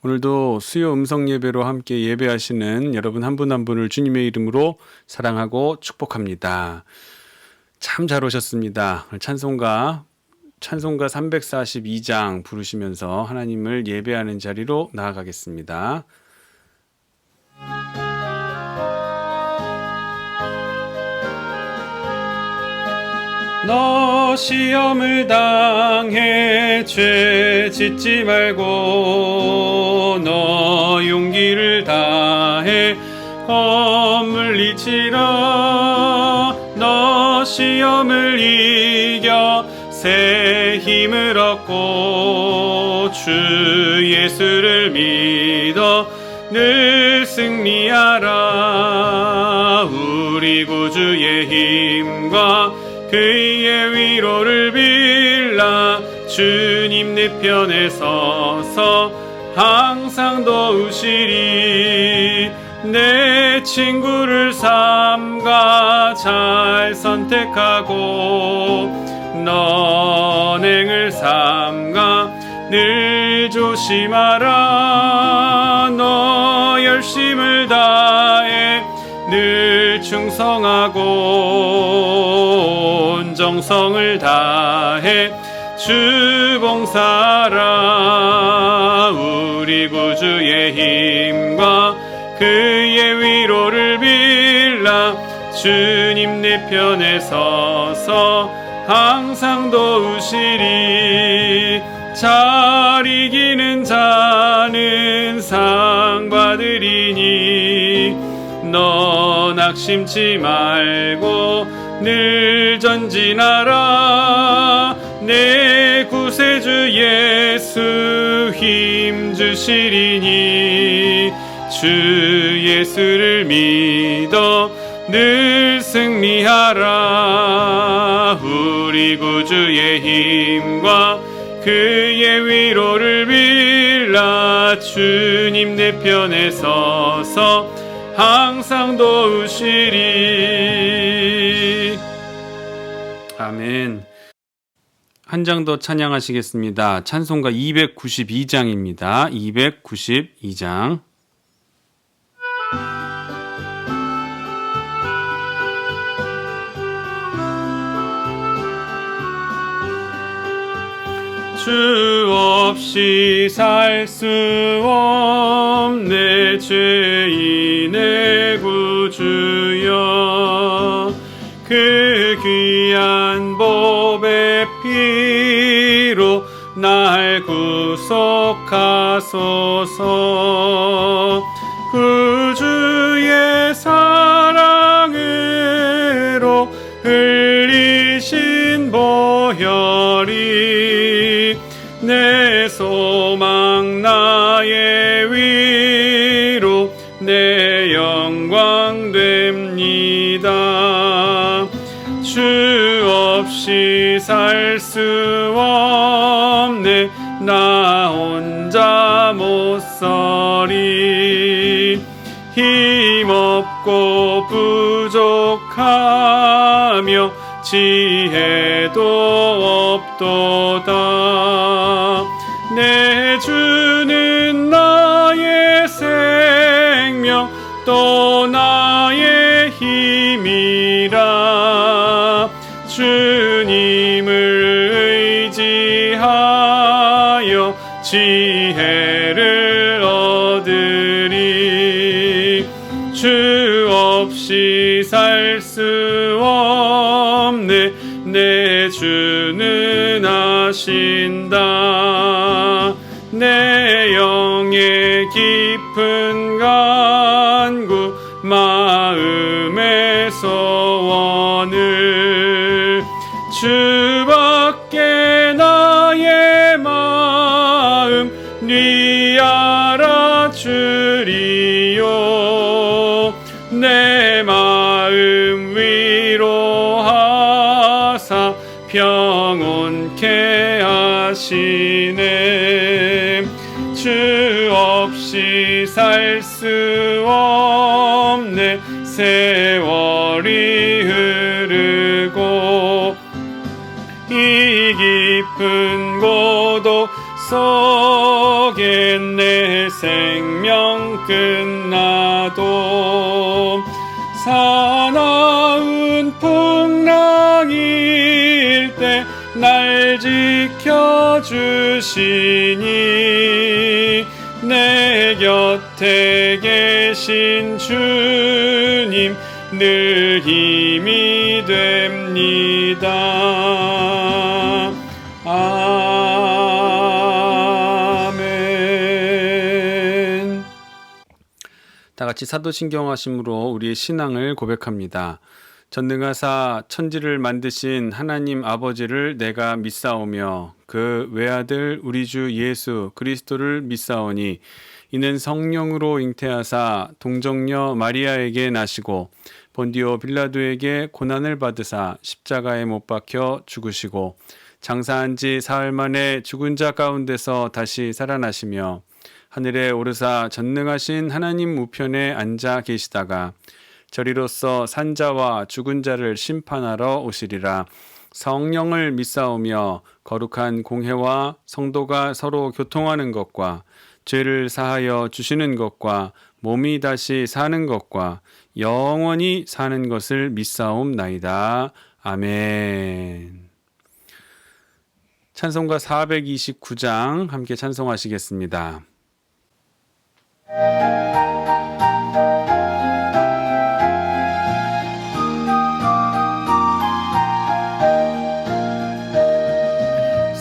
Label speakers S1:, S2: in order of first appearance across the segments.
S1: 오늘도 수요 음성 예배로 함께 예배하시는 여러분 한 분 한 분을 주님의 이름으로 사랑하고 축복합니다. 참 잘 오셨습니다. 찬송가 342장 부르시면서 하나님을 예배하는 자리로 나아가겠습니다. 너 시험을 당해 죄 짓지 말고 너 용기를 다해 건물리치라. 너 시험을 이겨 새 힘을 얻고 주 예수를 믿어 늘 승리하라. 우리 구주의 힘과 그의 위로를 빌라. 주님 내 편에 서서 항상 도우시리. 내 친구를 삼가 잘 선택하고 너행을 삼가 늘 조심하라. 너 열심을 다해 늘 충성하고 온 정성을 다해 주 봉사하라. 우리 구주의 힘과 그의 위로를 빌라. 주님 내 편에 서서 항상 도우시리. 잘 이기는 자는 상 받으리니 너 낙심치 말고 늘 전진하라. 내 구세주 예수 힘 주시리니 주 예수를 믿어 늘 승리하라. 우리 구주의 힘과 그의 위로를 빌라. 주님 내 편에 서서 항상 도우시리. 아멘. 한 장 더 찬양하시겠습니다. 찬송가 292장입니다. 292장. 주 없이 살 수 없네 죄인의 구주여. 그 귀한 보배 피로 날 구속하소서. 구주의 사랑으로 흘리신 보혈이 내 소망 나의 위로 내 영광 됩니다. 주 없이 살 수 없네 나 혼자 못 서리. 힘없고 부족하며 지혜도 없도다. 내 주는 나의 생명 또 나의 힘이라. 주님을 의지하여 지혜를 얻으리. 주 없이 살 수 없네 내 주는 아신다. 내 영의 깊은 간구 마음의 소원을 주밖에 나의 마음 네 알아주리요. 내 마음 위로하사 평온케 하시네. 주 없이 살 수 없네 세월이 흐르고 이 깊은 고독 속 모르겠네. 생명 끝나도 사나운 풍랑일 때 날 지켜주시니 내 곁에 계신 주님 늘 힘이 됩니다. 아멘. 다 같이 사도신경 하심으로 우리의 신앙을 고백합니다. 전능하사 천지를 만드신 하나님 아버지를 내가 믿사오며 그 외아들 우리 주 예수 그리스도를 믿사오니 이는 성령으로 잉태하사 동정녀 마리아에게 나시고 본디오 빌라도에게 고난을 받으사 십자가에 못 박혀 죽으시고 장사한 지 사흘 만에 죽은 자 가운데서 다시 살아나시며 하늘에 오르사 전능하신 하나님 우편에 앉아 계시다가 저리로서 산자와 죽은 자를 심판하러 오시리라. 성령을 믿사오며 거룩한 공회와 성도가 서로 교통하는 것과 죄를 사하여 주시는 것과 몸이 다시 사는 것과 영원히 사는 것을 믿사옵나이다. 아멘. 찬송가 429장 함께 찬송하시겠습니다.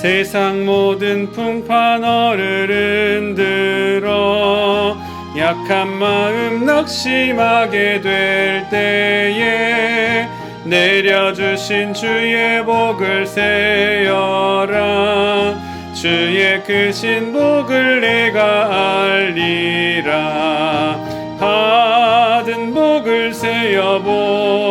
S1: 세상 모든 풍파 너를 흔들어 약한 마음 낙심하게 될 때에 내려주신 주의 복을 세어라. 주의 크신 복을 내가 알리라. 받은 복을 세어보아라.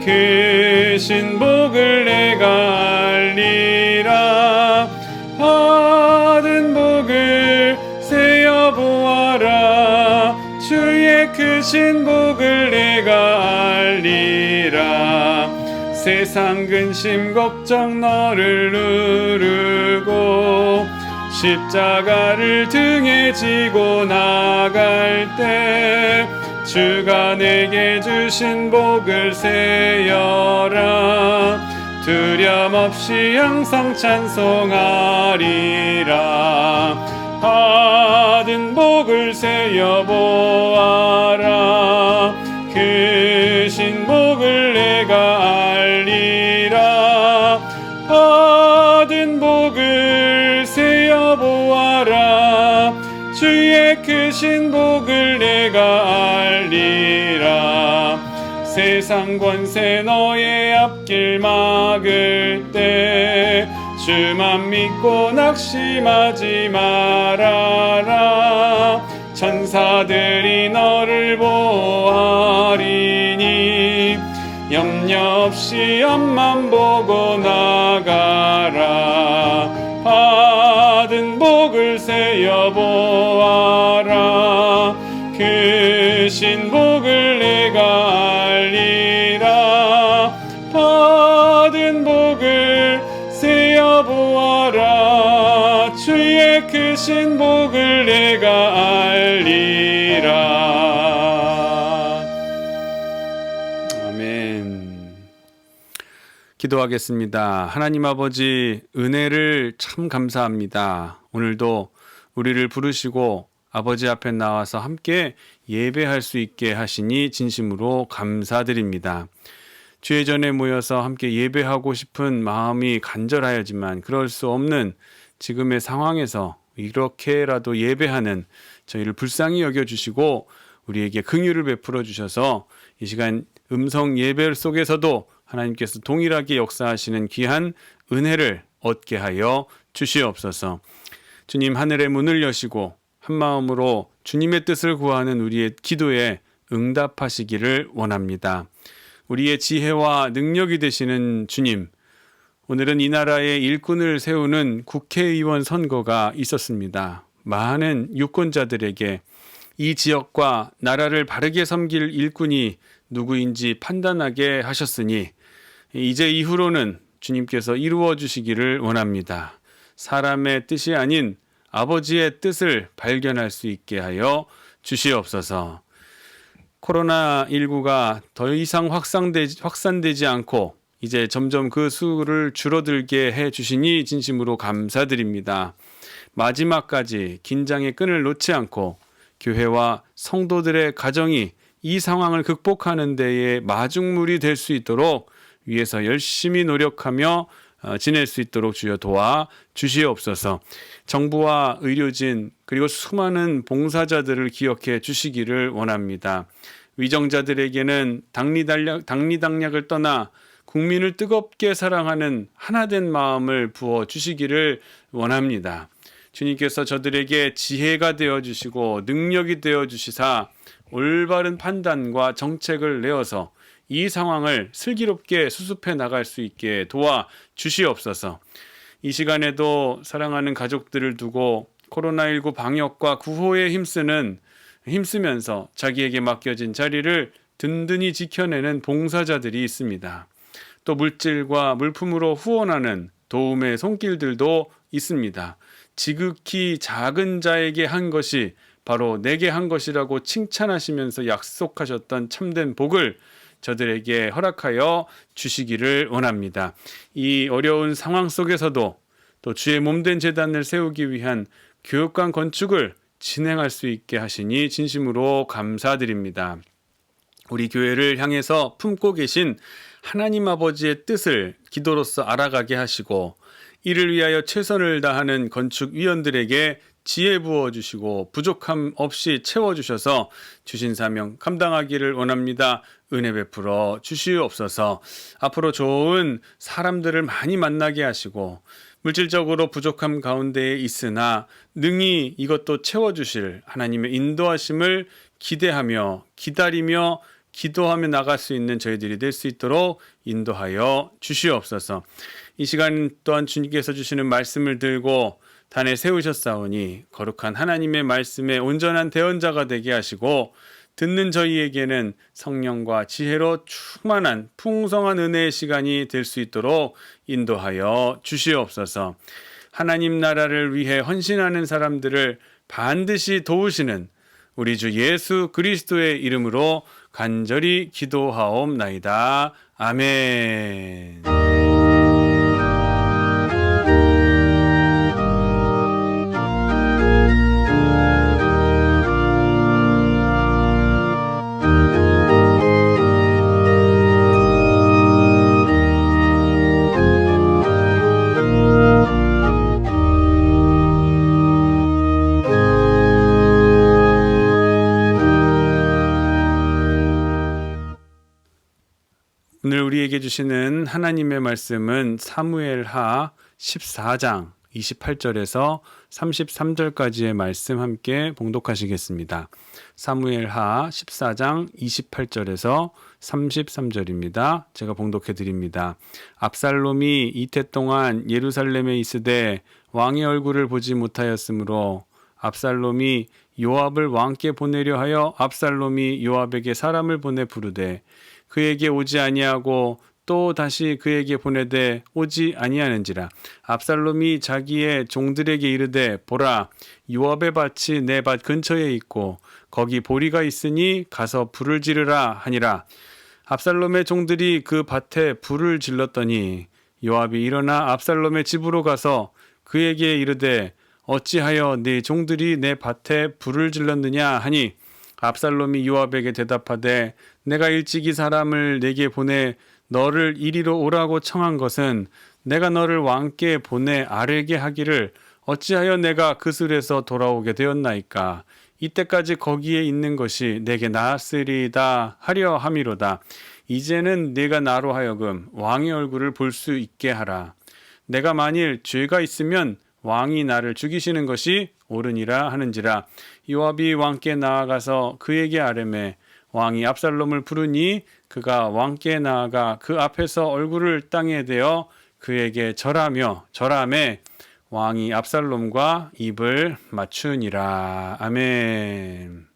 S1: 크신 복을 내가 알리라. 받은 복을 세어보아라. 주의 크신 복을 내가 알리라. 세상 근심 걱정 너를 누르고 십자가를 등에 지고 나갈 때 주가 내게 주신 복을 세어라. 두려움 없이 항상 찬송하리라. 받은 복을 세어보아라. 크신 복을 내가 알리라. 받은 복을 세어보아라. 주의 크신 복을 내가 알리라. 세상 권세 너의 앞길 막을 때 주만 믿고 낙심하지 말아라. 천사들이 너를 보호하리니 염려 없이 앞만 보고 나가라. 받은 복을 세어보아라. 크신 복을 내가 알리라. 받은 복을 세어보아라. 주의 크신 복을 내가 알리라. 아멘. 기도하겠습니다. 하나님 아버지, 은혜를 참 감사합니다. 오늘도 우리를 부르시고 아버지 앞에 나와서 함께 예배할 수 있게 하시니 진심으로 감사드립니다. 주의 전에 모여서 함께 예배하고 싶은 마음이 간절하여지만 그럴 수 없는 지금의 상황에서 이렇게라도 예배하는 저희를 불쌍히 여겨주시고 우리에게 긍휼을 베풀어 주셔서 이 시간 음성 예배 속에서도 하나님께서 동일하게 역사하시는 귀한 은혜를 얻게 하여 주시옵소서. 주님, 하늘의 문을 여시고 한마음으로 주님의 뜻을 구하는 우리의 기도에 응답하시기를 원합니다. 우리의 지혜와 능력이 되시는 주님, 오늘은 이 나라의 일꾼을 세우는 국회의원 선거가 있었습니다. 많은 유권자들에게 이 지역과 나라를 바르게 섬길 일꾼이 누구인지 판단하게 하셨으니 이제 이후로는 주님께서 이루어 주시기를 원합니다. 사람의 뜻이 아닌 아버지의 뜻을 발견할 수 있게 하여 주시옵소서. 코로나19가 더 이상 확산되지 않고 이제 점점 그 수를 줄어들게 해 주시니 진심으로 감사드립니다. 마지막까지 긴장의 끈을 놓지 않고 교회와 성도들의 가정이 이 상황을 극복하는 데에 마중물이 될 수 있도록 위에서 열심히 노력하며 지낼 수 있도록 주여 도와 주시옵소서. 정부와 의료진 그리고 수많은 봉사자들을 기억해 주시기를 원합니다. 위정자들에게는 당리당략을 떠나 국민을 뜨겁게 사랑하는 하나된 마음을 부어 주시기를 원합니다. 주님께서 저들에게 지혜가 되어주시고 능력이 되어주시사 올바른 판단과 정책을 내어서 이 상황을 슬기롭게 수습해 나갈 수 있게 도와 주시옵소서. 이 시간에도 사랑하는 가족들을 두고 코로나19 방역과 구호에 힘쓰면서 자기에게 맡겨진 자리를 든든히 지켜내는 봉사자들이 있습니다. 또 물질과 물품으로 후원하는 도움의 손길들도 있습니다. 지극히 작은 자에게 한 것이 바로 내게 한 것이라고 칭찬하시면서 약속하셨던 참된 복을 저들에게 허락하여 주시기를 원합니다. 이 어려운 상황 속에서도 또 주의 몸된 제단을 세우기 위한 교육관 건축을 진행할 수 있게 하시니 진심으로 감사드립니다. 우리 교회를 향해서 품고 계신 하나님 아버지의 뜻을 기도로서 알아가게 하시고 이를 위하여 최선을 다하는 건축위원들에게 지혜 부어주시고 부족함 없이 채워주셔서 주신 사명 감당하기를 원합니다. 은혜 베풀어 주시옵소서. 앞으로 좋은 사람들을 많이 만나게 하시고 물질적으로 부족함 가운데에 있으나 능히 이것도 채워주실 하나님의 인도하심을 기대하며 기다리며 기도하며 나갈 수 있는 저희들이 될 수 있도록 인도하여 주시옵소서. 이 시간 또한 주님께서 주시는 말씀을 들고 단에 세우셨사오니 거룩한 하나님의 말씀에 온전한 대언자가 되게 하시고 듣는 저희에게는 성령과 지혜로 충만한 풍성한 은혜의 시간이 될 수 있도록 인도하여 주시옵소서. 하나님 나라를 위해 헌신하는 사람들을 반드시 도우시는 우리 주 예수 그리스도의 이름으로 간절히 기도하옵나이다. 아멘. 오늘 우리에게 주시는 하나님의 말씀은 사무엘하 14장 28절에서 33절까지의 말씀 함께 봉독하시겠습니다. 사무엘하 14장 28절에서 33절입니다. 제가 봉독해 드립니다. 압살롬이 이태 동안 예루살렘에 있으되 왕의 얼굴을 보지 못하였으므로 압살롬이 요압을 왕께 보내려 하여 압살롬이 요압에게 사람을 보내 부르되 그에게 오지 아니하고 또 다시 그에게 보내되 오지 아니하는지라. 압살롬이 자기의 종들에게 이르되 보라, 요압의 밭이 내 밭 근처에 있고 거기 보리가 있으니 가서 불을 지르라 하니라. 압살롬의 종들이 그 밭에 불을 질렀더니 요압이 일어나 압살롬의 집으로 가서 그에게 이르되 어찌하여 네 종들이 내 밭에 불을 질렀느냐 하니 압살롬이 요압에게 대답하되 내가 일찍이 사람을 내게 보내 너를 이리로 오라고 청한 것은 내가 너를 왕께 보내 아뢰게 하기를 어찌하여 내가 그슬에서 돌아오게 되었나이까. 이때까지 거기에 있는 것이 내게 나았으리다 하려 함이로다. 이제는 네가 나로 하여금 왕의 얼굴을 볼 수 있게 하라. 내가 만일 죄가 있으면 왕이 나를 죽이시는 것이 옳으니라 하는지라. 요압이 왕께 나아가서 그에게 아뢰매 왕이 압살롬을 부르니 그가 왕께 나아가 그 앞에서 얼굴을 땅에 대어 그에게 절하매 왕이 압살롬과 입을 맞추니라. 아멘.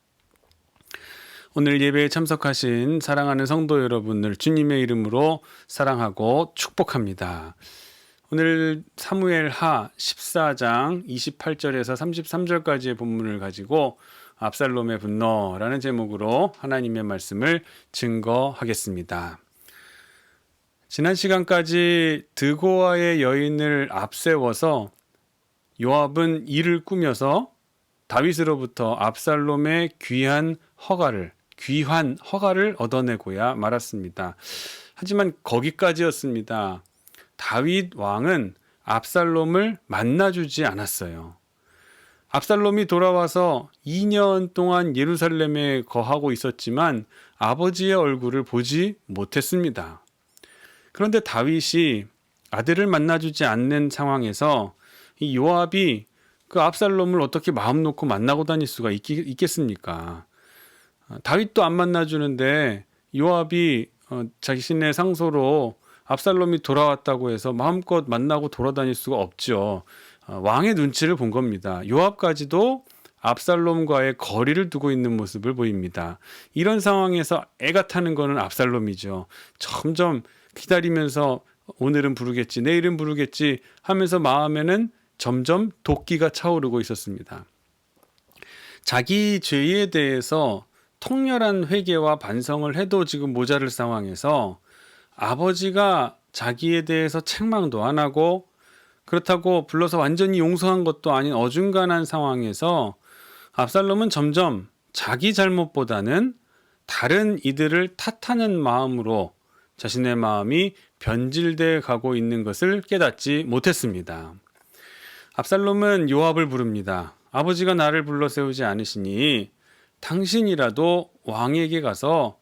S1: 오늘 예배에 참석하신 사랑하는 성도 여러분을 주님의 이름으로 사랑하고 축복합니다. 오늘 사무엘하 14장 28절에서 33절까지의 본문을 가지고 압살롬의 분노라는 제목으로 하나님의 말씀을 증거하겠습니다. 지난 시간까지 드고아의 여인을 앞세워서 요압은 이를 꾸며서 다윗으로부터 압살롬의 귀환 허가를 얻어내고야 말았습니다. 하지만 거기까지였습니다. 다윗 왕은 압살롬을 만나주지 않았어요. 압살롬이 돌아와서 2년 동안 예루살렘에 거하고 있었지만 아버지의 얼굴을 보지 못했습니다. 그런데 다윗이 아들을 만나주지 않는 상황에서 이 요압이 그 압살롬을 어떻게 마음 놓고 만나고 다닐 수가 있겠습니까? 다윗도 안 만나주는데 요압이 자신의 상소로 압살롬이 돌아왔다고 해서 마음껏 만나고 돌아다닐 수가 없죠. 왕의 눈치를 본 겁니다. 요압까지도 압살롬과의 거리를 두고 있는 모습을 보입니다. 이런 상황에서 애가 타는 거는 압살롬이죠. 점점 기다리면서 오늘은 부르겠지, 내일은 부르겠지 하면서 마음에는 점점 도끼가 차오르고 있었습니다. 자기 죄에 대해서 통렬한 회개와 반성을 해도 지금 모자랄 상황에서 아버지가 자기에 대해서 책망도 안 하고 그렇다고 불러서 완전히 용서한 것도 아닌 어중간한 상황에서 압살롬은 점점 자기 잘못보다는 다른 이들을 탓하는 마음으로 자신의 마음이 변질돼 가고 있는 것을 깨닫지 못했습니다. 압살롬은 요압을 부릅니다. 아버지가 나를 불러 세우지 않으시니 당신이라도 왕에게 가서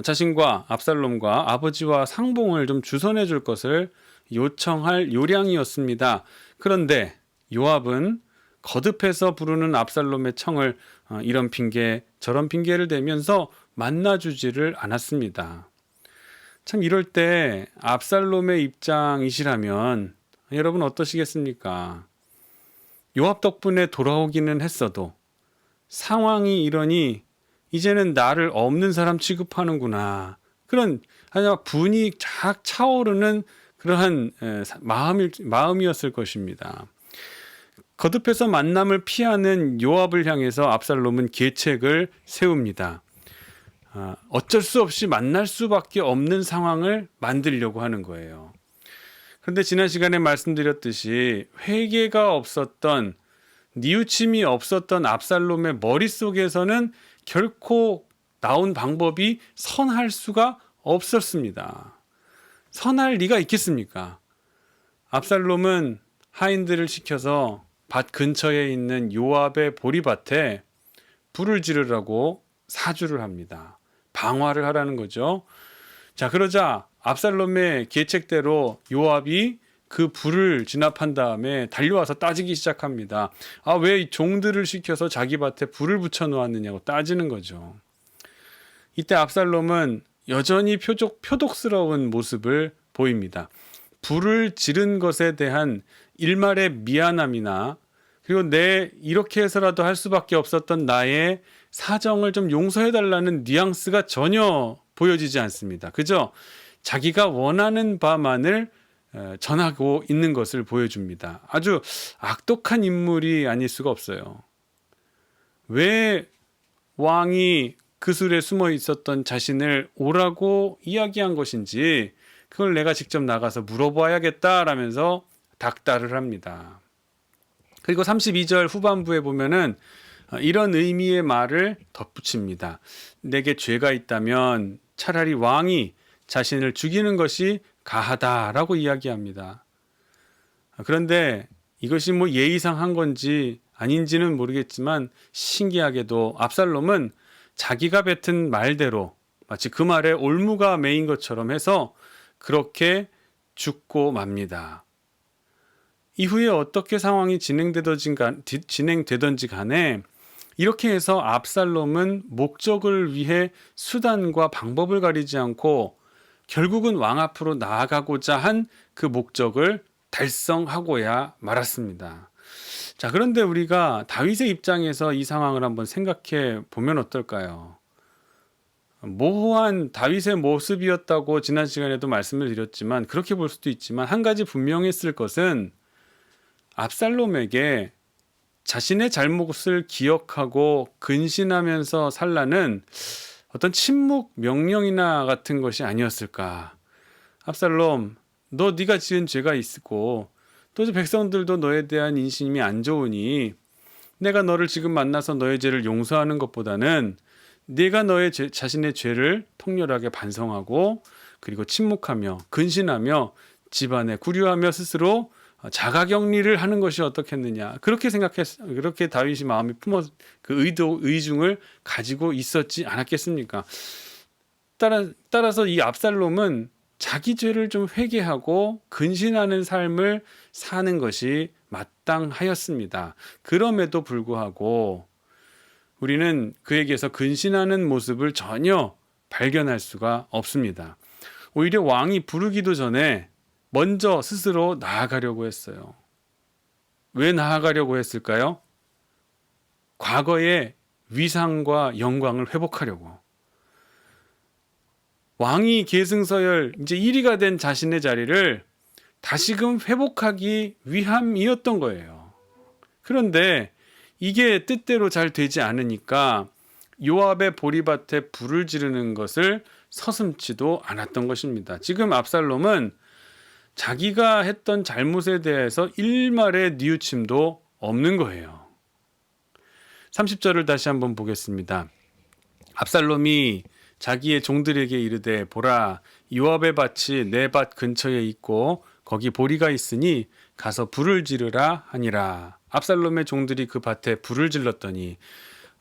S1: 자신과 압살롬과 아버지와 상봉을 좀 주선해 줄 것을 요청할 요량이었습니다. 그런데 요압은 거듭해서 부르는 압살롬의 청을 이런 핑계 저런 핑계를 대면서 만나주지를 않았습니다. 참 이럴 때 압살롬의 입장이시라면 여러분 어떠시겠습니까? 요압 덕분에 돌아오기는 했어도 상황이 이러니 이제는 나를 없는 사람 취급하는구나. 그런 분이 쫙 차오르는 그러한 마음이었을 것입니다. 거듭해서 만남을 피하는 요압을 향해서 압살롬은 계책을 세웁니다. 어쩔 수 없이 만날 수밖에 없는 상황을 만들려고 하는 거예요. 그런데 지난 시간에 말씀드렸듯이 회개가 없었던 뉘우침이 없었던 압살롬의 머릿속에서는 결코 나온 방법이 선할 수가 없었습니다. 선할 리가 있겠습니까? 압살롬은 하인들을 시켜서 밭 근처에 있는 요압의 보리밭에 불을 지르라고 사주를 합니다. 방화를 하라는 거죠. 자, 그러자 압살롬의 계책대로 요압이 그 불을 진압한 다음에 달려와서 따지기 시작합니다. 왜 종들을 시켜서 자기 밭에 불을 붙여 놓았느냐고 따지는 거죠. 이때 압살롬은 여전히 표독스러운 모습을 보입니다. 불을 지른 것에 대한 일말의 미안함이나 그리고 이렇게 해서라도 할 수밖에 없었던 나의 사정을 좀 용서해달라는 뉘앙스가 전혀 보여지지 않습니다. 그저 자기가 원하는 바만을 전하고 있는 것을 보여줍니다. 아주 악독한 인물이 아닐 수가 없어요. 왜 왕이 그 술에 숨어 있었던 자신을 오라고 이야기한 것인지 그걸 내가 직접 나가서 물어봐야겠다라면서 닥달을 합니다. 그리고 32절 후반부에 보면은 이런 의미의 말을 덧붙입니다. 내게 죄가 있다면 차라리 왕이 자신을 죽이는 것이 가하다라고 이야기합니다. 그런데 이것이 예의상 한 건지 아닌지는 모르겠지만 신기하게도 압살롬은 자기가 뱉은 말대로 마치 그 말에 올무가 매인 것처럼 해서 그렇게 죽고 맙니다. 이후에 어떻게 상황이 진행되던지 간에 이렇게 해서 압살롬은 목적을 위해 수단과 방법을 가리지 않고 결국은 왕 앞으로 나아가고자 한 그 목적을 달성하고야 말았습니다. 자, 그런데 우리가 다윗의 입장에서 이 상황을 한번 생각해 보면 어떨까요? 모호한 다윗의 모습이었다고 지난 시간에도 말씀을 드렸지만 그렇게 볼 수도 있지만 한 가지 분명했을 것은 압살롬에게 자신의 잘못을 기억하고 근신하면서 살라는 어떤 침묵 명령이나 같은 것이 아니었을까. 압살롬, 네가 지은 죄가 있고 또 백성들도 너에 대한 인심이 안 좋으니 내가 너를 지금 만나서 너의 죄를 용서하는 것보다는 네가 너의 자신의 죄를 통렬하게 반성하고 그리고 침묵하며 근신하며 집안에 구류하며 스스로 자가격리를 하는 것이 어떻겠느냐. 그렇게 다윗이 마음이 그 의중을 가지고 있었지 않았겠습니까? 따라서 이 압살롬은 자기 죄를 좀 회개하고 근신하는 삶을 사는 것이 마땅하였습니다. 그럼에도 불구하고 우리는 그에게서 근신하는 모습을 전혀 발견할 수가 없습니다. 오히려 왕이 부르기도 전에 먼저 스스로 나아가려고 했어요. 왜 나아가려고 했을까요? 과거의 위상과 영광을 회복하려고. 왕이 계승서열 이제 1위가 된 자신의 자리를 다시금 회복하기 위함이었던 거예요. 그런데 이게 뜻대로 잘 되지 않으니까 요압의 보리밭에 불을 지르는 것을 서슴지도 않았던 것입니다. 지금 압살롬은 자기가 했던 잘못에 대해서 일말의 뉘우침도 없는 거예요. 30절을 다시 한번 보겠습니다. 압살롬이 자기의 종들에게 이르되 보라, 요압의 밭이 내 밭 근처에 있고 거기 보리가 있으니 가서 불을 지르라 하니라. 압살롬의 종들이 그 밭에 불을 질렀더니,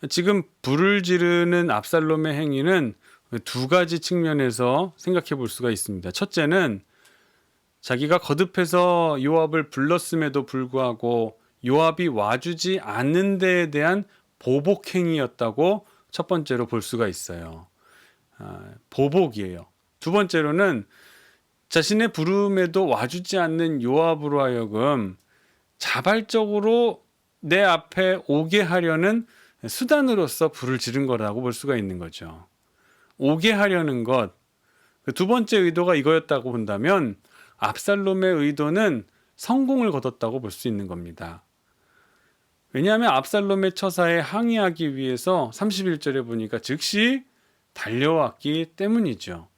S1: 지금 불을 지르는 압살롬의 행위는 두 가지 측면에서 생각해 볼 수가 있습니다. 첫째는 자기가 거듭해서 요압을 불렀음에도 불구하고 요압이 와주지 않는 데에 대한 보복 행위였다고 첫 번째로 볼 수가 있어요. 보복이에요. 두 번째로는 자신의 부름에도 와주지 않는 요압으로 하여금 자발적으로 내 앞에 오게 하려는 수단으로서 불을 지른 거라고 볼 수가 있는 거죠. 오게 하려는 것, 그 두 번째 의도가 이거였다고 본다면 압살롬의 의도는 성공을 거뒀다고 볼 수 있는 겁니다. 왜냐하면 압살롬의 처사에 항의하기 위해서 31절에 보니까 즉시 달려왔기 때문이죠.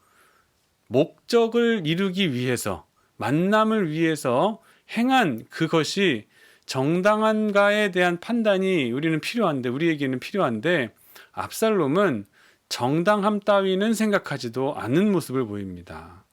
S1: 목적을 이루기 위해서, 만남을 위해서 행한 그것이 정당한가에 대한 판단이 우리에게는 필요한데 압살롬은 정당함 따위는 생각하지도 않는 모습을 보입니다.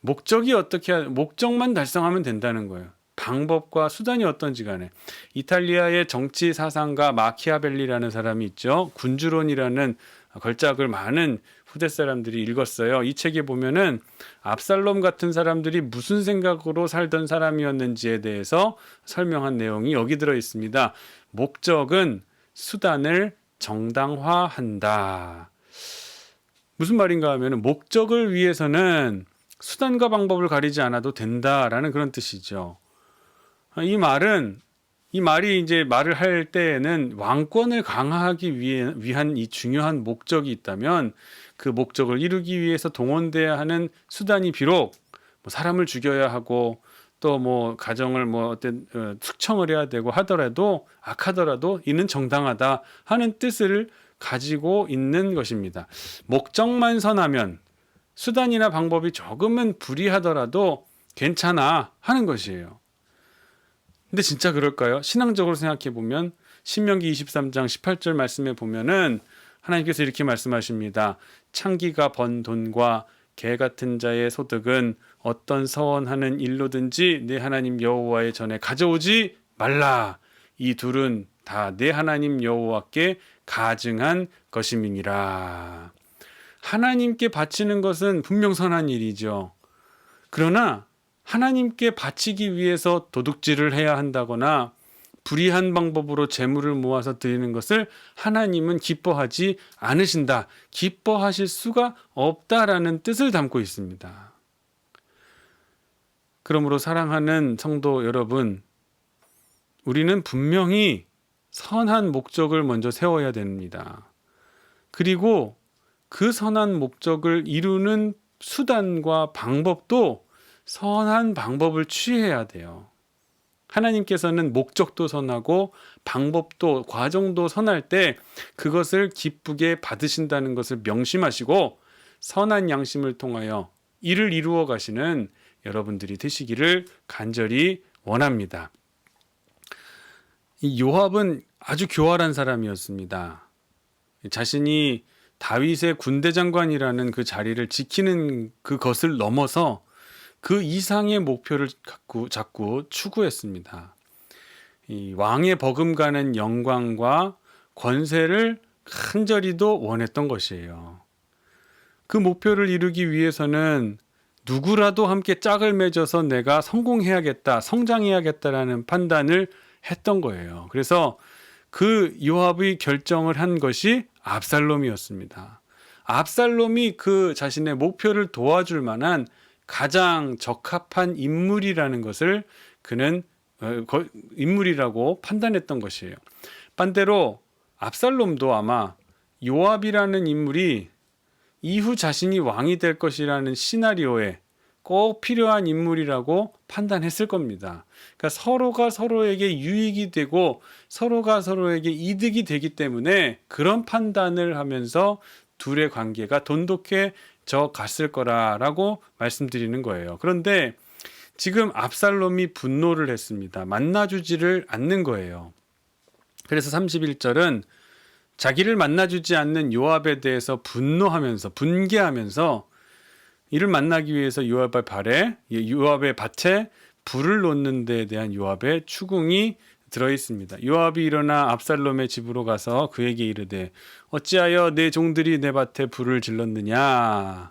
S1: 목적만 달성하면 된다는 거예요. 방법과 수단이 어떤지 간에. 이탈리아의 정치 사상가 마키아벨리라는 사람이 있죠. 군주론이라는 걸작을 많은 후대 사람들이 읽었어요. 이 책에 보면은 압살롬 같은 사람들이 무슨 생각으로 살던 사람이었는지에 대해서 설명한 내용이 여기 들어 있습니다. 목적은 수단을 정당화한다. 무슨 말인가 하면은 목적을 위해서는 수단과 방법을 가리지 않아도 된다라는 그런 뜻이죠. 이 말이 이제 말을 할 때에는 왕권을 강화하기 위한 이 중요한 목적이 있다면 그 목적을 이루기 위해서 동원돼야 하는 수단이 비록 사람을 죽여야 하고 또 가정을 숙청을 해야 되고 하더라도 악하더라도 이는 정당하다 하는 뜻을 가지고 있는 것입니다. 목적만 선하면 수단이나 방법이 조금은 불이하더라도 괜찮아 하는 것이에요. 근데 진짜 그럴까요? 신앙적으로 생각해 보면 신명기 23장 18절 말씀에 보면은 하나님께서 이렇게 말씀하십니다. 창기가 번 돈과 개 같은 자의 소득은 어떤 서원하는 일로든지 내 하나님 여호와의 전에 가져오지 말라. 이 둘은 다 내 하나님 여호와께 가증한 것임이니라. 하나님께 바치는 것은 분명 선한 일이죠. 그러나 하나님께 바치기 위해서 도둑질을 해야 한다거나 불의한 방법으로 재물을 모아서 드리는 것을 하나님은 기뻐하지 않으신다. 기뻐하실 수가 없다라는 뜻을 담고 있습니다. 그러므로 사랑하는 성도 여러분, 우리는 분명히 선한 목적을 먼저 세워야 됩니다. 그리고 그 선한 목적을 이루는 수단과 방법도 선한 방법을 취해야 돼요. 하나님께서는 목적도 선하고 방법도 과정도 선할 때 그것을 기쁘게 받으신다는 것을 명심하시고 선한 양심을 통하여 이를 이루어 가시는 여러분들이 되시기를 간절히 원합니다. 이 요압은 아주 교활한 사람이었습니다. 자신이 다윗의 군대 장관이라는 그 자리를 지키는 그것을 넘어서 그 이상의 목표를 자꾸 추구했습니다. 이 왕의 버금가는 영광과 권세를 간절히도 원했던 것이에요. 그 목표를 이루기 위해서는 누구라도 함께 짝을 맺어서 내가 성공해야겠다, 성장해야겠다라는 판단을 했던 거예요. 그래서 그 요압의 결정을 한 것이 압살롬이었습니다. 압살롬이 그 자신의 목표를 도와줄 만한 가장 적합한 인물이라는 것을 그는 인물이라고 판단했던 것이에요. 반대로 압살롬도 아마 요압이라는 인물이 이후 자신이 왕이 될 것이라는 시나리오에 꼭 필요한 인물이라고 판단했을 겁니다. 그러니까 서로가 서로에게 유익이 되고 서로가 서로에게 이득이 되기 때문에 그런 판단을 하면서 둘의 관계가 돈독해져 갔을 거라고 말씀드리는 거예요. 그런데 지금 압살롬이 분노를 했습니다. 만나주지를 않는 거예요. 그래서 31절은 자기를 만나주지 않는 요압에 대해서 분노하면서 분개하면서 이를 만나기 위해서 요압의 밭에 불을 놓는 데에 대한 요압의 추궁이 들어 있습니다. 요압이 일어나 압살롬의 집으로 가서 그에게 이르되 어찌하여 내 종들이 내 밭에 불을 질렀느냐.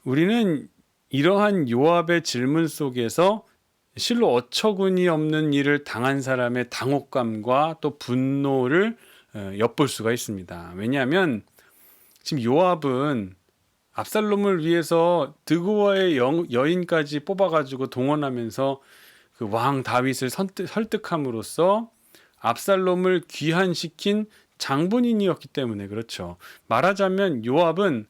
S1: 우리는 이러한 요압의 질문 속에서 실로 어처구니 없는 일을 당한 사람의 당혹감과 또 분노를 엿볼 수가 있습니다. 왜냐하면 지금 요압은 압살롬을 위해서 드고아의 여인까지 뽑아가지고 동원하면서 그 왕 다윗을 설득함으로써 압살롬을 귀환시킨 장본인이었기 때문에 그렇죠. 말하자면 요압은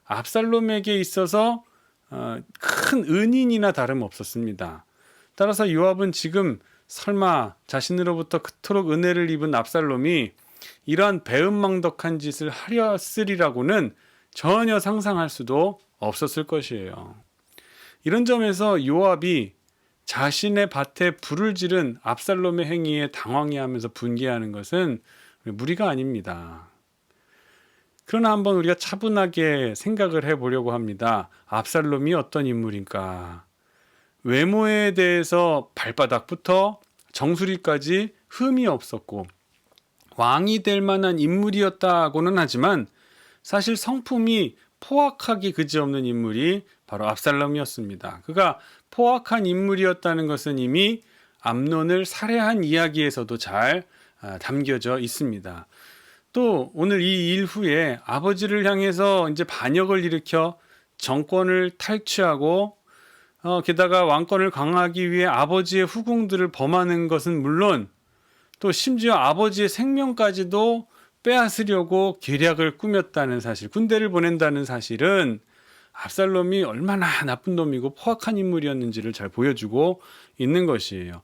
S1: 압살롬에게 있어서 큰 은인이나 다름없었습니다. 따라서 요압은 지금 설마 자신으로부터 그토록 은혜를 입은 압살롬이 이러한 배은망덕한 짓을 하렸으리라고는 전혀 상상할 수도 없었을 것이에요. 이런 점에서 요압이 자신의 밭에 불을 지른 압살롬의 행위에 당황해하면서 분개하는 것은 무리가 아닙니다. 그러나 한번 우리가 차분하게 생각을 해보려고 합니다. 압살롬이 어떤 인물인가? 외모에 대해서 발바닥부터 정수리까지 흠이 없었고 왕이 될 만한 인물이었다고는 하지만 사실 성품이 포악하기 그지없는 인물이 바로 압살롬이었습니다. 그가 포악한 인물이었다는 것은 이미 암논을 살해한 이야기에서도 잘 담겨져 있습니다. 또 오늘 이 일 후에 아버지를 향해서 이제 반역을 일으켜 정권을 탈취하고 게다가 왕권을 강화하기 위해 아버지의 후궁들을 범하는 것은 물론 또 심지어 아버지의 생명까지도 빼앗으려고 계략을 꾸몄다는 사실, 군대를 보낸다는 사실은 압살롬이 얼마나 나쁜 놈이고 포악한 인물이었는지를 잘 보여주고 있는 것이에요.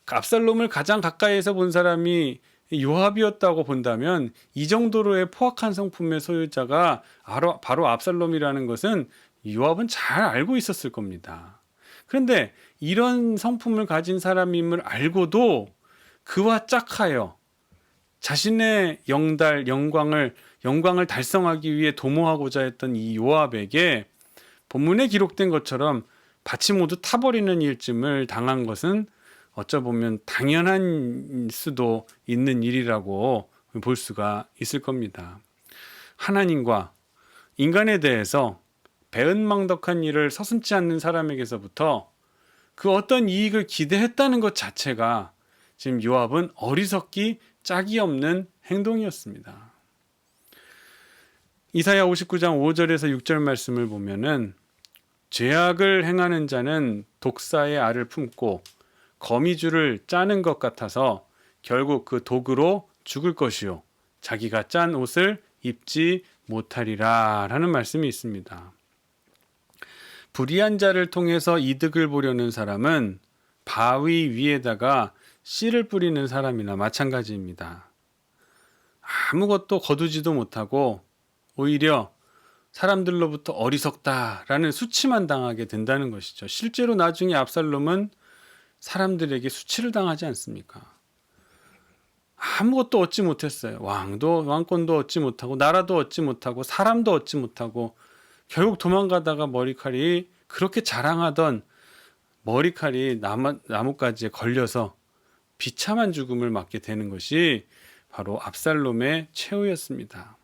S1: 압살롬을 가장 가까이에서 본 사람이 요압이었다고 본다면 이 정도로의 포악한 성품의 소유자가 바로 압살롬이라는 것은 요압은 잘 알고 있었을 겁니다. 그런데 이런 성품을 가진 사람임을 알고도 그와 짝하여 자신의 영광을 달성하기 위해 도모하고자 했던 이 요압에게 본문에 기록된 것처럼 밭이 모두 타버리는 일쯤을 당한 것은 어쩌보면 당연한 수도 있는 일이라고 볼 수가 있을 겁니다. 하나님과 인간에 대해서 배은망덕한 일을 서슴지 않는 사람에게서부터 그 어떤 이익을 기대했다는 것 자체가 지금 요압은 어리석기 짝이 없는 행동이었습니다. 이사야 59장 5절에서 6절 말씀을 보면은 죄악을 행하는 자는 독사의 알을 품고 거미줄을 짜는 것 같아서 결국 그 독으로 죽을 것이요 자기가 짠 옷을 입지 못하리라 라는 말씀이 있습니다. 불의한 자를 통해서 이득을 보려는 사람은 바위 위에다가 씨를 뿌리는 사람이나 마찬가지입니다. 아무것도 거두지도 못하고 오히려 사람들로부터 어리석다라는 수치만 당하게 된다는 것이죠. 실제로 나중에 압살롬은 사람들에게 수치를 당하지 않습니까? 아무것도 얻지 못했어요. 왕권도 얻지 못하고 나라도 얻지 못하고 사람도 얻지 못하고 결국 도망가다가 머리칼이 그렇게 자랑하던 머리칼이 나뭇가지에 걸려서 비참한 죽음을 맞게 되는 것이 바로 압살롬의 최후였습니다.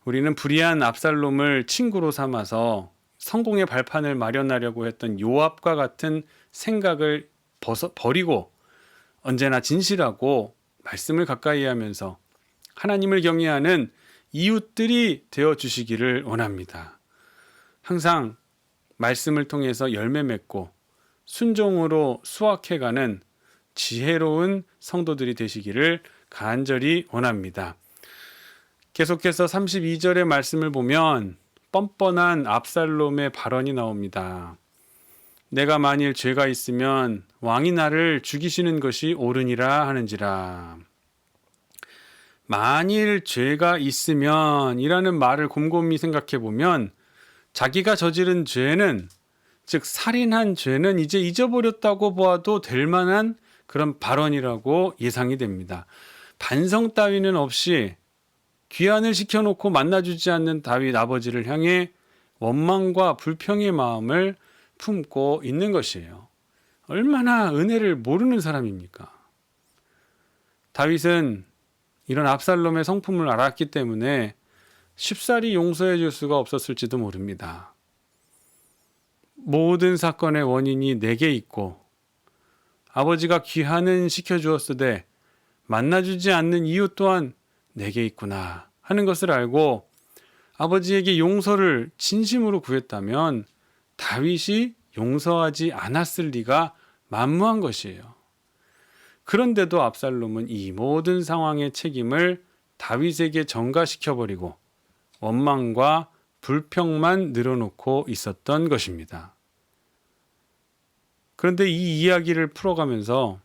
S1: 우리는 불의한 압살롬을 친구로 삼아서 성공의 발판을 마련하려고 했던 요압과 같은 생각을 버리고 언제나 진실하고 말씀을 가까이 하면서 하나님을 경외하는 이웃들이 되어주시기를 원합니다. 항상 말씀을 통해서 열매 맺고 순종으로 수확해가는 지혜로운 성도들이 되시기를 간절히 원합니다. 계속해서 32절의 말씀을 보면 뻔뻔한 압살롬의 발언이 나옵니다. 내가 만일 죄가 있으면 왕이 나를 죽이시는 것이 옳으니라 하는지라. 만일 죄가 있으면 이라는 말을 곰곰이 생각해 보면 자기가 저지른 죄는, 즉 살인한 죄는 이제 잊어버렸다고 보아도 될 만한 그런 발언이라고 예상이 됩니다. 반성 따위는 없이 귀환을 시켜놓고 만나주지 않는 다윗 아버지를 향해 원망과 불평의 마음을 품고 있는 것이에요. 얼마나 은혜를 모르는 사람입니까? 다윗은 이런 압살롬의 성품을 알았기 때문에 쉽사리 용서해 줄 수가 없었을지도 모릅니다. 모든 사건의 원인이 내게 있고 아버지가 귀환은 시켜주었으되 만나주지 않는 이유 또한 내게 있구나 하는 것을 알고 아버지에게 용서를 진심으로 구했다면 다윗이 용서하지 않았을 리가 만무한 것이에요. 그런데도 압살롬은 이 모든 상황의 책임을 다윗에게 전가시켜버리고 원망과 불평만 늘어놓고 있었던 것입니다. 그런데 이 이야기를 풀어가면서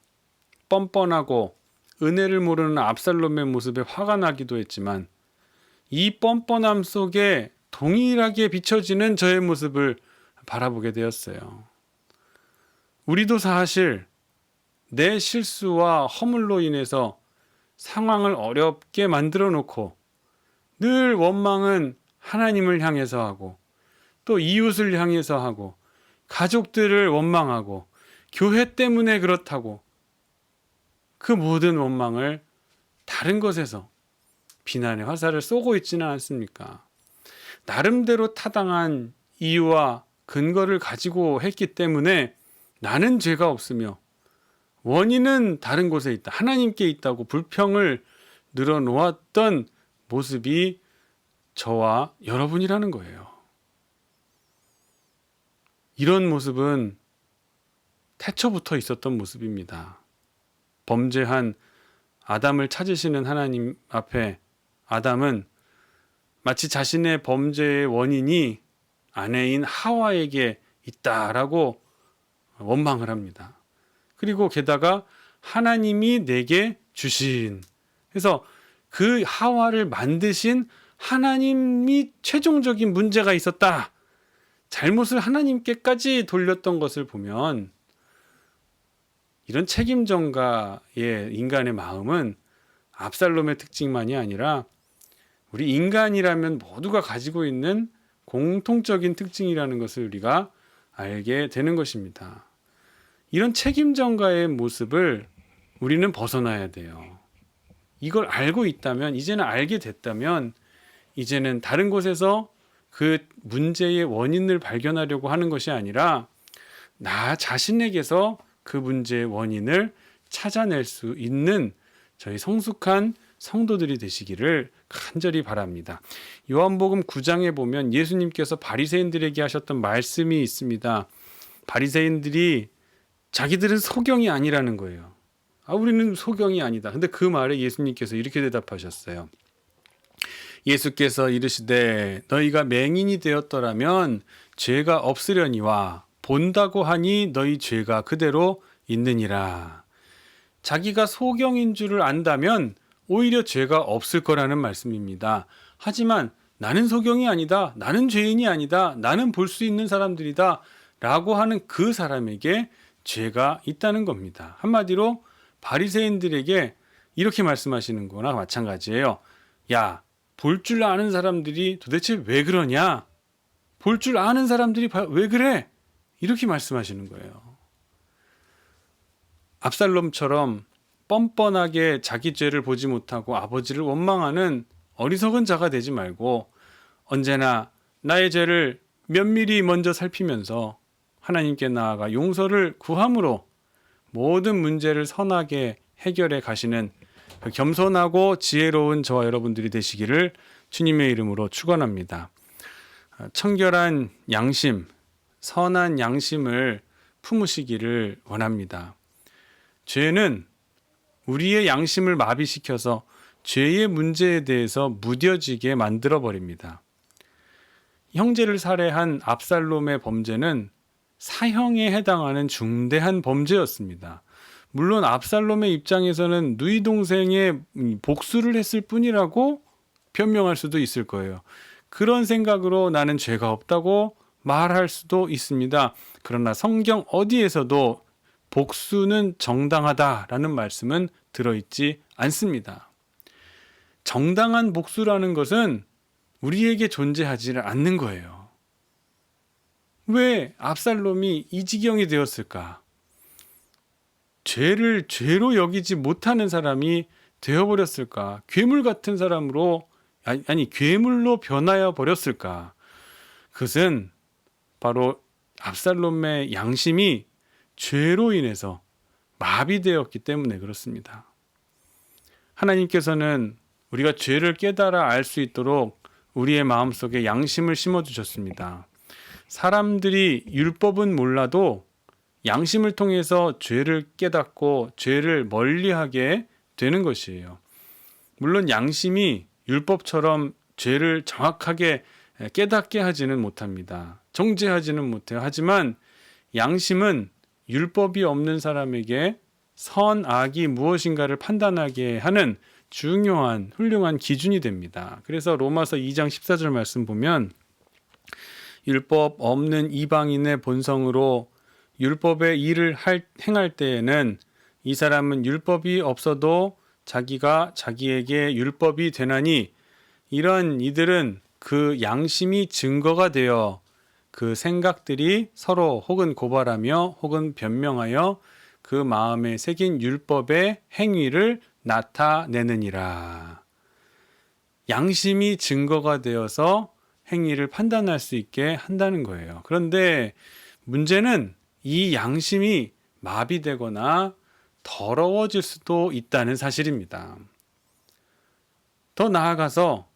S1: 뻔뻔하고 은혜를 모르는 압살롬의 모습에 화가 나기도 했지만 이 뻔뻔함 속에 동일하게 비춰지는 저의 모습을 바라보게 되었어요. 우리도 사실 내 실수와 허물로 인해서 상황을 어렵게 만들어 놓고 늘 원망은 하나님을 향해서 하고 또 이웃을 향해서 하고 가족들을 원망하고 교회 때문에 그렇다고 그 모든 원망을 다른 것에서 비난의 화살을 쏘고 있지는 않습니까? 나름대로 타당한 이유와 근거를 가지고 했기 때문에 나는 죄가 없으며 원인은 다른 곳에 있다, 하나님께 있다고 불평을 늘어놓았던 모습이 저와 여러분이라는 거예요. 이런 모습은 태초부터 있었던 모습입니다. 범죄한 아담을 찾으시는 하나님 앞에 아담은 마치 자신의 범죄의 원인이 아내인 하와에게 있다라고 원망을 합니다. 그리고 게다가 하나님이 내게 주신, 그래서 그 하와를 만드신 하나님이 최종적인 문제가 있었다, 잘못을 하나님께까지 돌렸던 것을 보면 이런 책임 전가의 인간의 마음은 압살롬의 특징만이 아니라 우리 인간이라면 모두가 가지고 있는 공통적인 특징이라는 것을 우리가 알게 되는 것입니다. 이런 책임 전가의 모습을 우리는 벗어나야 돼요. 이걸 알고 있다면, 이제는 알게 됐다면 이제는 다른 곳에서 그 문제의 원인을 발견하려고 하는 것이 아니라 나 자신에게서 그 문제의 원인을 찾아낼 수 있는 저희 성숙한 성도들이 되시기를 간절히 바랍니다. 요한복음 9장에 보면 예수님께서 바리새인들에게 하셨던 말씀이 있습니다. 바리새인들이 자기들은 소경이 아니라는 거예요. 우리는 소경이 아니다. 근데 그 말에 예수님께서 이렇게 대답하셨어요. 예수께서 이르시되 너희가 맹인이 되었더라면 죄가 없으려니와 본다고 하니 너희 죄가 그대로 있느니라. 자기가 소경인 줄을 안다면 오히려 죄가 없을 거라는 말씀입니다. 하지만 나는 소경이 아니다, 나는 죄인이 아니다, 나는 볼 수 있는 사람들이다 라고 하는 그 사람에게 죄가 있다는 겁니다. 한마디로 바리새인들에게 이렇게 말씀하시는 거나 마찬가지예요. 야, 볼 줄 아는 사람들이 도대체 왜 그러냐? 볼 줄 아는 사람들이 왜 그래? 이렇게 말씀하시는 거예요. 압살롬처럼 뻔뻔하게 자기 죄를 보지 못하고 아버지를 원망하는 어리석은 자가 되지 말고 언제나 나의 죄를 면밀히 먼저 살피면서 하나님께 나아가 용서를 구함으로 모든 문제를 선하게 해결해 가시는 겸손하고 지혜로운 저와 여러분들이 되시기를 주님의 이름으로 축원합니다. 청결한 양심, 선한 양심을 품으시기를 원합니다. 죄는 우리의 양심을 마비시켜서 죄의 문제에 대해서 무뎌지게 만들어버립니다. 형제를 살해한 압살롬의 범죄는 사형에 해당하는 중대한 범죄였습니다. 물론 압살롬의 입장에서는 누이 동생의 복수를 했을 뿐이라고 변명할 수도 있을 거예요. 그런 생각으로 나는 죄가 없다고 말할 수도 있습니다. 그러나 성경 어디에서도 복수는 정당하다라는 말씀은 들어있지 않습니다. 정당한 복수라는 것은 우리에게 존재하지 않는 거예요. 왜 압살롬이 이 지경이 되었을까? 죄를 죄로 여기지 못하는 사람이 되어버렸을까? 괴물 같은 사람으로 괴물로 변하여 버렸을까? 그것은 바로 압살롬의 양심이 죄로 인해서 마비되었기 때문에 그렇습니다. 하나님께서는 우리가 죄를 깨달아 알 수 있도록 우리의 마음속에 양심을 심어주셨습니다. 사람들이 율법은 몰라도 양심을 통해서 죄를 깨닫고 죄를 멀리하게 되는 것이에요. 물론 양심이 율법처럼 죄를 정확하게 깨닫게 하지는 못합니다. 정죄하지는 못해요. 하지만 양심은 율법이 없는 사람에게 선악이 무엇인가를 판단하게 하는 중요한 훌륭한 기준이 됩니다. 그래서 로마서 2장 14절 말씀 보면 율법 없는 이방인의 본성으로 율법의 일을 행할 때에는 이 사람은 율법이 없어도 자기가 자기에게 율법이 되나니 이런 이들은 그 양심이 증거가 되어 그 생각들이 서로 혹은 고발하며 혹은 변명하여 그 마음에 새긴 율법의 행위를 나타내느니라. 양심이 증거가 되어서 행위를 판단할 수 있게 한다는 거예요. 그런데 문제는 이 양심이 마비되거나 더러워질 수도 있다는 사실입니다. 더 나아가서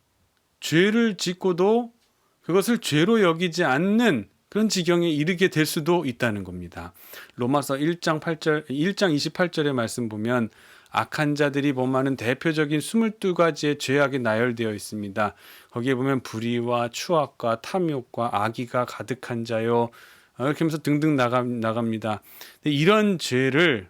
S1: 죄를 짓고도 그것을 죄로 여기지 않는 그런 지경에 이르게 될 수도 있다는 겁니다. 로마서 1장 28절의 말씀 보면 악한 자들이 범하는 대표적인 22가지의 죄악이 나열되어 있습니다. 거기에 보면 불의와 추악과 탐욕과 악의가 가득한 자요. 이렇게 하면서 등등 나갑니다. 이런 죄를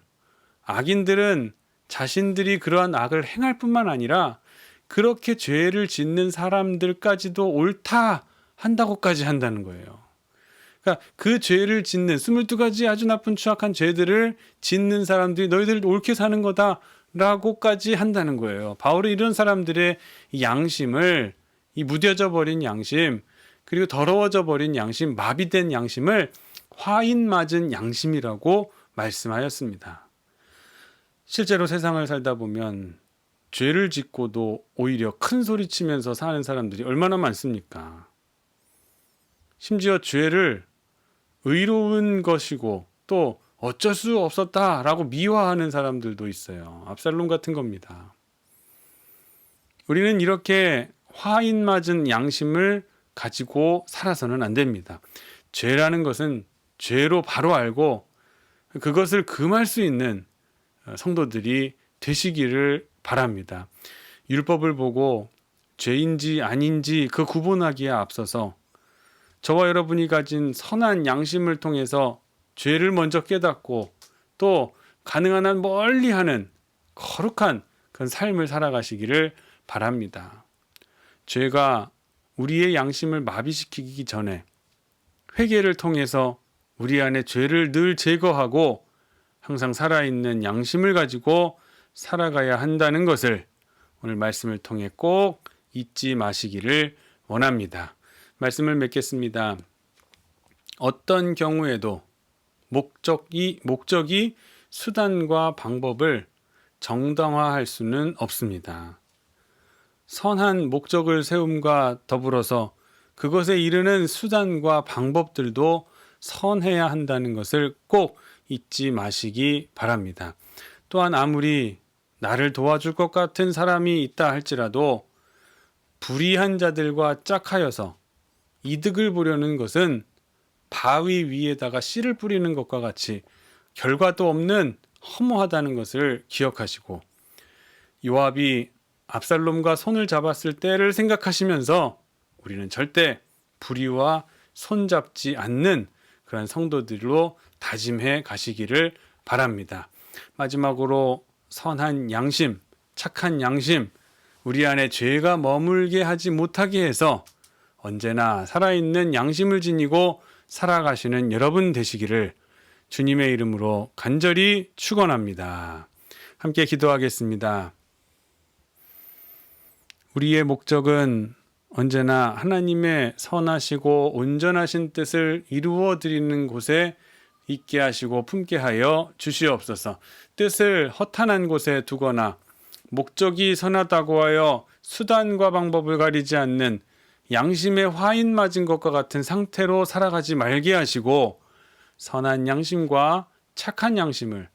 S1: 악인들은 자신들이 그러한 악을 행할 뿐만 아니라 그렇게 죄를 짓는 사람들까지도 옳다 한다고까지 한다는 거예요. 그러니까 그 죄를 짓는 22가지 아주 나쁜 추악한 죄들을 짓는 사람들이 너희들 옳게 사는 거다 라고까지 한다는 거예요. 바울은 이런 사람들의 양심을, 이 무뎌져 버린 양심, 그리고 더러워져 버린 양심, 마비된 양심을 화인 맞은 양심이라고 말씀하였습니다. 실제로 세상을 살다 보면 죄를 짓고도 오히려 큰 소리 치면서 사는 사람들이 얼마나 많습니까? 심지어 죄를 의로운 것이고 또 어쩔 수 없었다라고 미화하는 사람들도 있어요. 압살롬 같은 겁니다. 우리는 이렇게 화인 맞은 양심을 가지고 살아서는 안 됩니다. 죄라는 것은 죄로 바로 알고 그것을 금할 수 있는 성도들이 되시기를 바랍니다. 율법을 보고 죄인지 아닌지 그 구분하기에 앞서서 저와 여러분이 가진 선한 양심을 통해서 죄를 먼저 깨닫고 또 가능한 한 멀리하는 거룩한 그런 삶을 살아가시기를 바랍니다. 죄가 우리의 양심을 마비시키기 전에 회개를 통해서 우리 안에 죄를 늘 제거하고 항상 살아있는 양심을 가지고 살아가야 한다는 것을 오늘 말씀을 통해 꼭 잊지 마시기를 원합니다. 말씀을 맺겠습니다. 어떤 경우에도 목적이 수단과 방법을 정당화할 수는 없습니다. 선한 목적을 세움과 더불어서 그것에 이르는 수단과 방법들도 선해야 한다는 것을 꼭 잊지 마시기 바랍니다. 또한 아무리 나를 도와줄 것 같은 사람이 있다 할지라도 불의한 자들과 짝하여서 이득을 보려는 것은 바위 위에다가 씨를 뿌리는 것과 같이 결과도 없는 허무하다는 것을 기억하시고, 요압이 압살롬과 손을 잡았을 때를 생각하시면서 우리는 절대 불의와 손잡지 않는 그런 성도들로 다짐해 가시기를 바랍니다. 마지막으로 선한 양심, 착한 양심, 우리 안에 죄가 머물게 하지 못하게 해서 언제나 살아있는 양심을 지니고 살아가시는 여러분 되시기를 주님의 이름으로 간절히 축원합니다. 함께 기도하겠습니다. 우리의 목적은 언제나 하나님의 선하시고 온전하신 뜻을 이루어 드리는 곳에 있게 하시고 품게 하여 주시옵소서. 뜻을 허탄한 곳에 두거나 목적이 선하다고 하여 수단과 방법을 가리지 않는 양심에 화인 맞은 것과 같은 상태로 살아가지 말게 하시고, 선한 양심과 착한 양심으로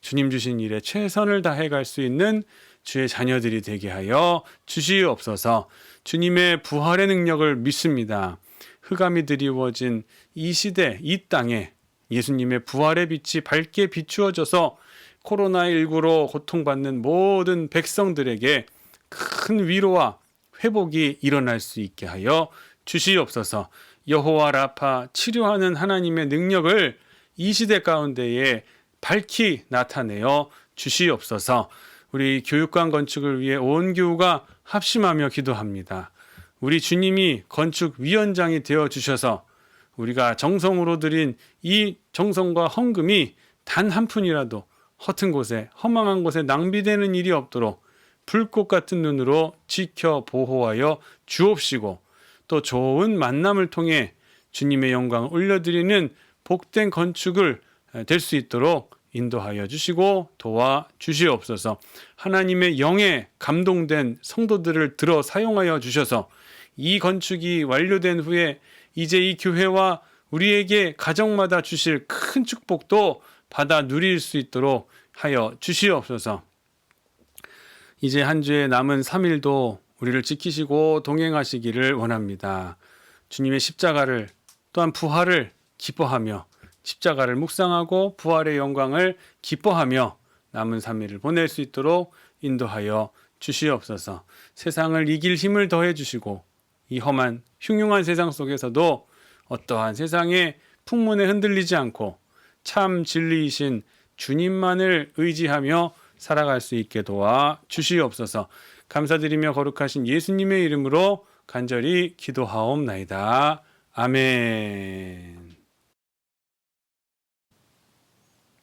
S1: 주님 주신 일에 최선을 다해 갈 수 있는 주의 자녀들이 되게 하여 주시옵소서. 주님의 부활의 능력을 믿습니다. 흑암이 드리워진 이 시대, 이 땅에 예수님의 부활의 빛이 밝게 비추어져서 코로나19로 고통받는 모든 백성들에게 큰 위로와 회복이 일어날 수 있게 하여 주시옵소서. 여호와 라파, 치료하는 하나님의 능력을 이 시대 가운데에 밝히 나타내어 주시옵소서. 우리 교육관 건축을 위해 온 교우가 합심하며 기도합니다. 우리 주님이 건축위원장이 되어 주셔서 우리가 정성으로 드린 이 정성과 헌금이 단 한 푼이라도 허튼 곳에, 허망한 곳에 낭비되는 일이 없도록 불꽃 같은 눈으로 지켜 보호하여 주옵시고, 또 좋은 만남을 통해 주님의 영광을 올려드리는 복된 건축을 될 수 있도록 인도하여 주시고 도와 주시옵소서. 하나님의 영에 감동된 성도들을 들어 사용하여 주셔서 이 건축이 완료된 후에 이제 이 교회와 우리에게 가정마다 주실 큰 축복도 받아 누릴 수 있도록 하여 주시옵소서. 이제 한 주의 남은 3일도 우리를 지키시고 동행하시기를 원합니다. 주님의 십자가를, 또한 부활을 기뻐하며 십자가를 묵상하고 부활의 영광을 기뻐하며 남은 3일을 보낼 수 있도록 인도하여 주시옵소서. 세상을 이길 힘을 더해 주시고 이 험한 흉흉한 세상 속에서도 어떠한 세상의 풍문에 흔들리지 않고 참 진리이신 주님만을 의지하며 살아갈 수 있게 도와 주시옵소서. 감사드리며 거룩하신 예수님의 이름으로 간절히 기도하옵나이다. 아멘.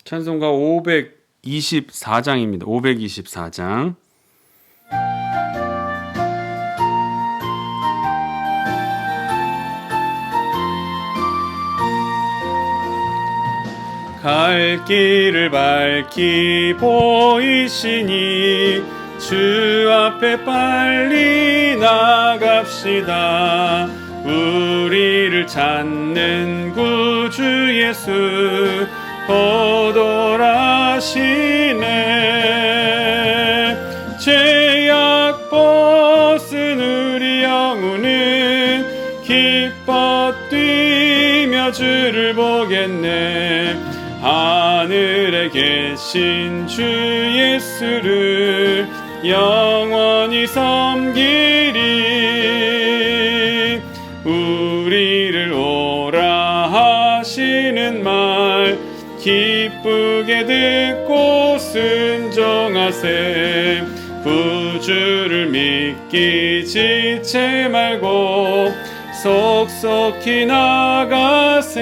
S1: 찬송가 524장입니다. 524장. 갈 길을 밝히 보이시니 주 앞에 빨리 나갑시다. 우리를 찾는 구주 예수 호돌하시네. 죄악 벗은 우리 영혼은 기뻐 뛰며 주를 보겠네. 하늘에 계신 주 예수를 영원히 섬기리. 우리를 오라 하시는 말 기쁘게 듣고 순종하세. 구주를 믿기 지체 말고 속속히 나가세.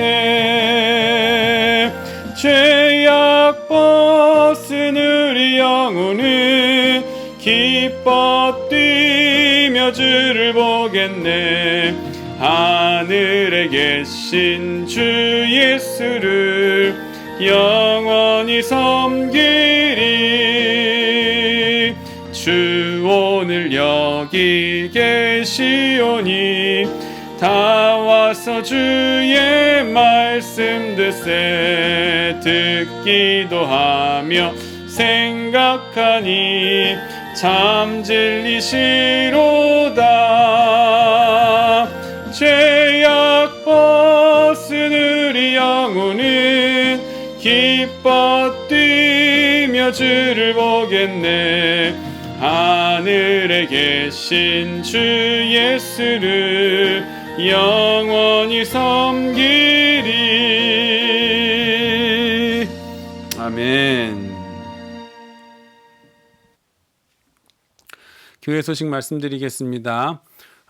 S1: 죄악 벗은 우리 영혼은 기뻐 뛰며 주를 보겠네. 하늘에 계신 주 예수를 영원히 섬기리. 주 오늘 여기 계시오니 다 와서 주의 말씀 듣세. 듣기도 하며 생각하니 참 진리시로다. 죄악 벗은 우리 영혼은 기뻐 뛰며 주를 보겠네. 하늘에 계신 주 예수를 영원히 섬기리. 아멘. 교회 소식 말씀드리겠습니다.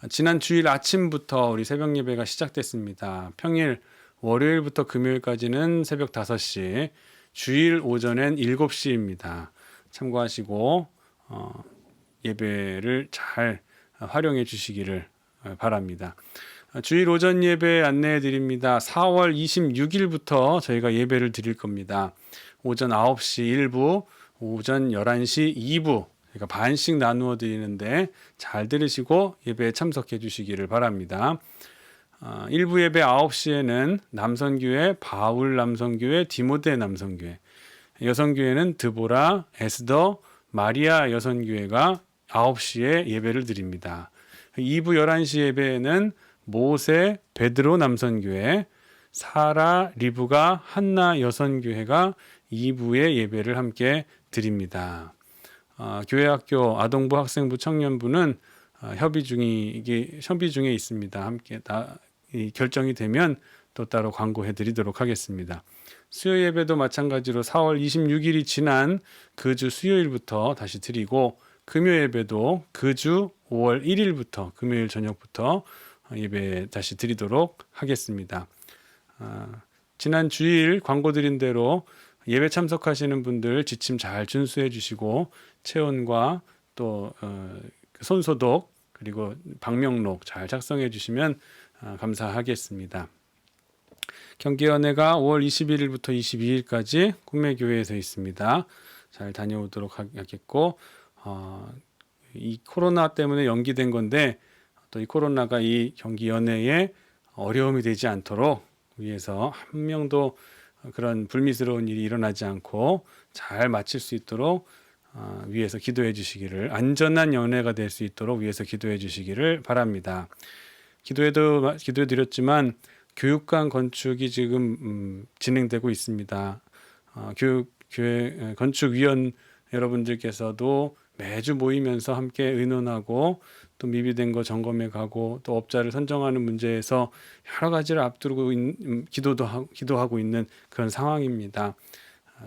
S1: 지난 주일 아침부터 우리 새벽 예배가 시작됐습니다. 평일 월요일부터 금요일까지는 새벽 5시, 주일 오전엔 7시입니다. 참고하시고 예배를 잘 활용해 주시기를 바랍니다. 주일 오전 예배 안내해 드립니다. 4월 26일부터 저희가 예배를 드릴 겁니다. 오전 9시 1부, 오전 11시 2부, 그러니까 반씩 나누어 드리는데 잘 들으시고 예배에 참석해 주시기를 바랍니다. 1부 예배 9시에는 남선교회, 바울 남선교회, 디모데 남선교회, 여성교회는 드보라, 에스더, 마리아 여선교회가 9시에 예배를 드립니다. 2부 11시 예배에는 모세, 베드로 남선교회, 사라, 리브가, 한나 여선교회가 2부의 예배를 함께 드립니다. 교회학교 아동부 학생부 청년부는 협의 중에 있습니다. 함께 결정이 되면 또 따로 광고해 드리도록 하겠습니다. 수요 예배도 마찬가지로 4월 26일이 지난 그 주 수요일부터 다시 드리고, 금요 예배도 그 주 5월 1일부터 금요일 저녁부터 예배 다시 드리도록 하겠습니다. 지난 주일 광고 드린 대로 예배 참석하시는 분들 지침 잘 준수해 주시고 체온과 또 손소독 그리고 방명록 잘 작성해 주시면 감사하겠습니다. 경기연회가 5월 21일부터 22일까지 꿈매교회에서 있습니다. 잘 다녀오도록 하겠고, 이 코로나 때문에 연기된 건데 또 이 코로나가 이 경기연회에 어려움이 되지 않도록 위해서 한 명도 그런 불미스러운 일이 일어나지 않고 잘 마칠 수 있도록 위해서 기도해 주시기를, 안전한 연회가 될 수 있도록 위해서 기도해 주시기를 바랍니다. 기도해 드렸지만 교육관 건축이 지금 진행되고 있습니다. 교회 건축위원 여러분들께서도 매주 모이면서 함께 의논하고 또 미비된 거 점검해 가고 또 업자를 선정하는 문제에서 여러 가지를 앞두고 기도하고 있는 그런 상황입니다.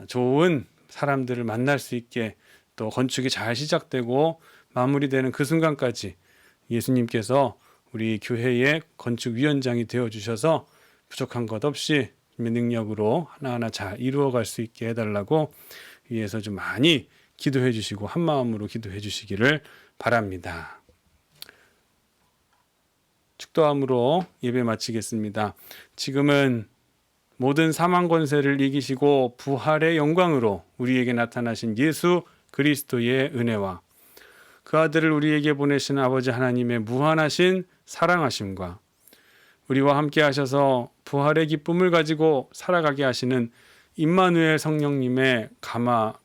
S1: 좋은 사람들을 만날 수 있게 또 건축이 잘 시작되고 마무리되는 그 순간까지 예수님께서 우리 교회의 건축위원장이 되어주셔서 부족한 것 없이 능력으로 하나하나 잘 이루어갈 수 있게 해달라고 위해서 좀 많이 기도해 주시고 한마음으로 기도해 주시기를 바랍니다. 축도함으로 예배 마치겠습니다. 지금은 모든 사망 권세를 이기시고 부활의 영광으로 우리에게 나타나신 예수 그리스도의 은혜와 그 아들을 우리에게 보내신 아버지 하나님의 무한하신 사랑하심과 우리와 함께 하셔서 부활의 기쁨을 가지고 살아가게 하시는 임마누엘 성령님의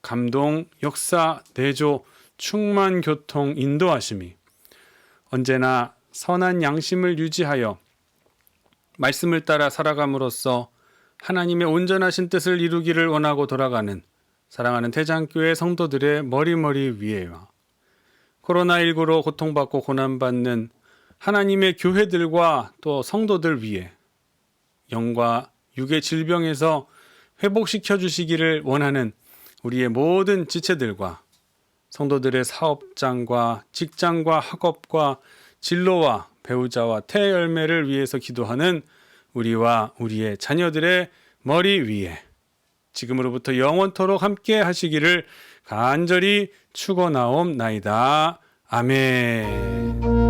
S1: 감동, 역사, 내조, 충만, 교통, 인도하심이 언제나 선한 양심을 유지하여 말씀을 따라 살아감으로써 하나님의 온전하신 뜻을 이루기를 원하고 돌아가는 사랑하는 대장교회 성도들의 머리머리 위에와 코로나19로 고통받고 고난받는 하나님의 교회들과 또 성도들 위해 영과 육의 질병에서 회복시켜 주시기를 원하는 우리의 모든 지체들과 성도들의 사업장과 직장과 학업과 진로와 배우자와 태열매를 위해서 기도하는 우리와 우리의 자녀들의 머리 위에 지금으로부터 영원토록 함께 하시기를 간절히 축원하옵나이다. 아멘.